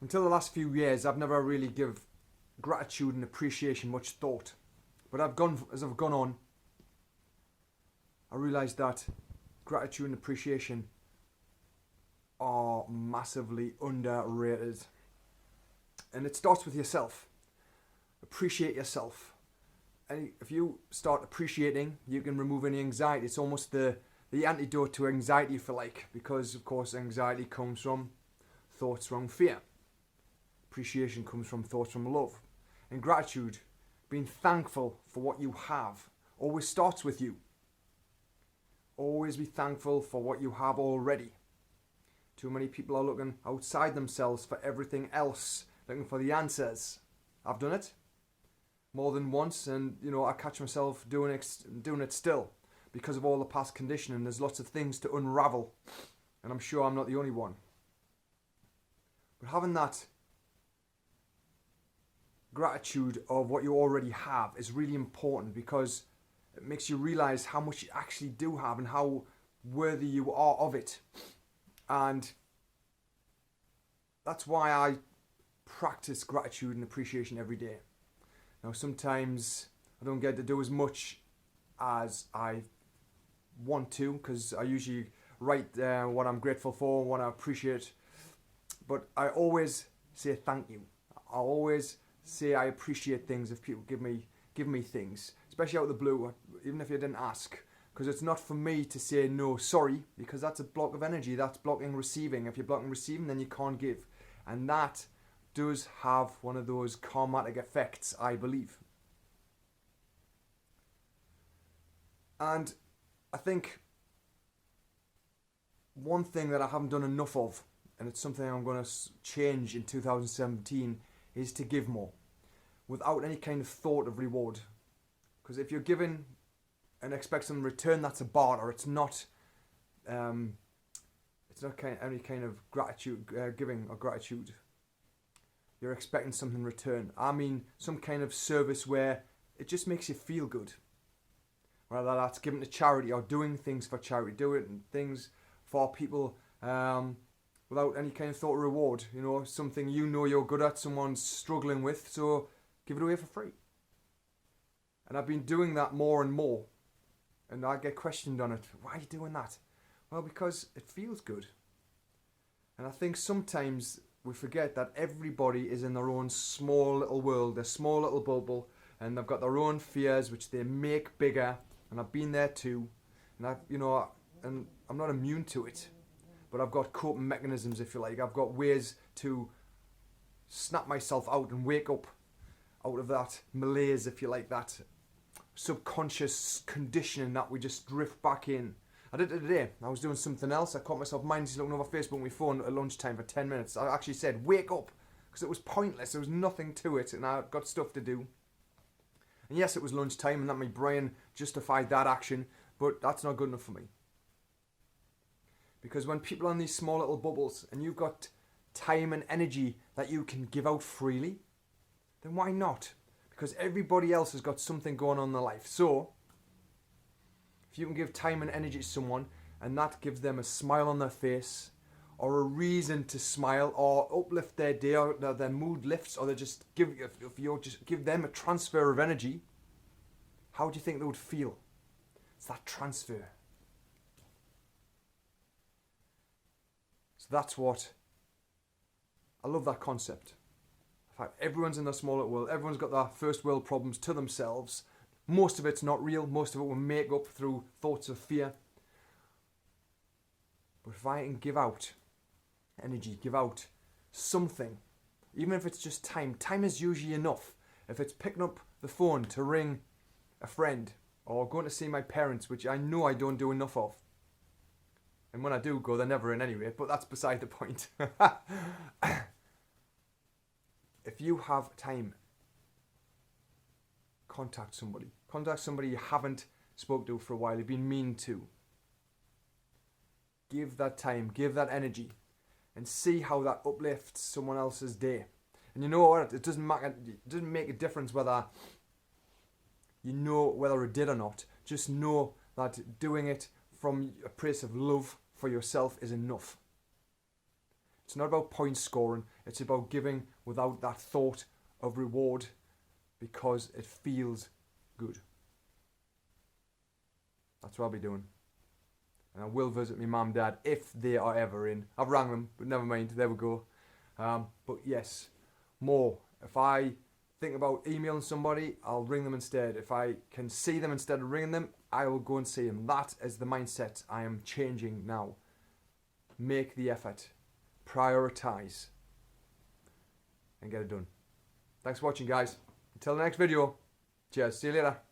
until the last few years, I've never really give gratitude and appreciation much thought. But as I've gone on, I realised that gratitude and appreciation are massively underrated. And it starts with yourself. Appreciate yourself. And if you start appreciating, you can remove any anxiety. It's almost the antidote to anxiety, if you like, because of course anxiety comes from thoughts from fear. Appreciation comes from thoughts from love. And gratitude, being thankful for what you have, always starts with you. Always be thankful for what you have already. Too many people are looking outside themselves for everything else, looking for the answers. I've done it more than once, and I catch myself doing it still because of all the past conditioning. There's lots of things to unravel, and I'm sure I'm not the only one. But having that gratitude of what you already have is really important, because it makes you realize how much you actually do have and how worthy you are of it. And that's why I practice gratitude and appreciation every day. Now, sometimes I don't get to do as much as I want to, because I usually write what I'm grateful for, what I appreciate. But I always say thank you. I always say I appreciate things if people give me things, especially out of the blue, even if you didn't ask. Because it's not for me to say no, sorry, because that's a block of energy. That's blocking receiving. If you're blocking receiving, then you can't give. And that does have one of those karmatic effects, I believe. And I think one thing that I haven't done enough of, and it's something I'm going to change in 2017, is to give more without any kind of thought of reward. Because if you're giving and expect some return, that's a barter. It's not any kind of gratitude, giving or gratitude. You're expecting something in return. I mean, some kind of service where it just makes you feel good. Whether that's giving to charity or doing things for charity, doing things for people without any kind of thought of reward. Something you're good at, someone's struggling with, so give it away for free. And I've been doing that more and more. And I get questioned on it. Why are you doing that? Well, because it feels good. And I think sometimes we forget that everybody is in their own small little world, their small little bubble, and they've got their own fears which they make bigger. And I've been there too. And and I'm not immune to it. But I've got coping mechanisms, if you like. I've got ways to snap myself out and wake up out of that malaise, if you like, that subconscious conditioning that we just drift back in. I did it today. I was doing something else. I caught myself mindlessly looking over Facebook on my phone at lunchtime for 10 minutes. I actually said, wake up, because it was pointless. There was nothing to it, and I got stuff to do. And yes, it was lunchtime, and that my brain justified that action, but that's not good enough for me. Because when people are in these small little bubbles, and you've got time and energy that you can give out freely, then why not? Because everybody else has got something going on in their life. So, if you can give time and energy to someone, and that gives them a smile on their face, or a reason to smile, or uplift their day, or their mood lifts, or if you just give them a transfer of energy, how do you think they would feel? It's that transfer. So that's what, I love that concept. In fact, everyone's in their small little world. Everyone's got their first world problems to themselves. Most of it's not real. Most of it we make up through thoughts of fear. But if I can give out energy, give out something, even if it's just time is usually enough. If it's picking up the phone to ring a friend, or going to see my parents, which I know I don't do enough of. And when I do go, they're never in anyway, but that's beside the point. If you have time, contact somebody. Contact somebody you haven't spoke to for a while, you've been mean to. Give that time, give that energy, and see how that uplifts someone else's day. And you know what? It doesn't make a difference whether you know whether it did or not. Just know that doing it from a place of love for yourself is enough. It's not about point scoring. It's about giving without that thought of reward because it feels good. That's what I'll be doing. And I will visit my mum and dad if they are ever in. I've rang them, but never mind. There we go. But yes, more. If I think about emailing somebody, I'll ring them instead. If I can see them instead of ringing them, I will go and see them. That is the mindset I am changing now. Make the effort. Prioritize. And get it done. Thanks for watching, guys. Until the next video. Cheers. See you later.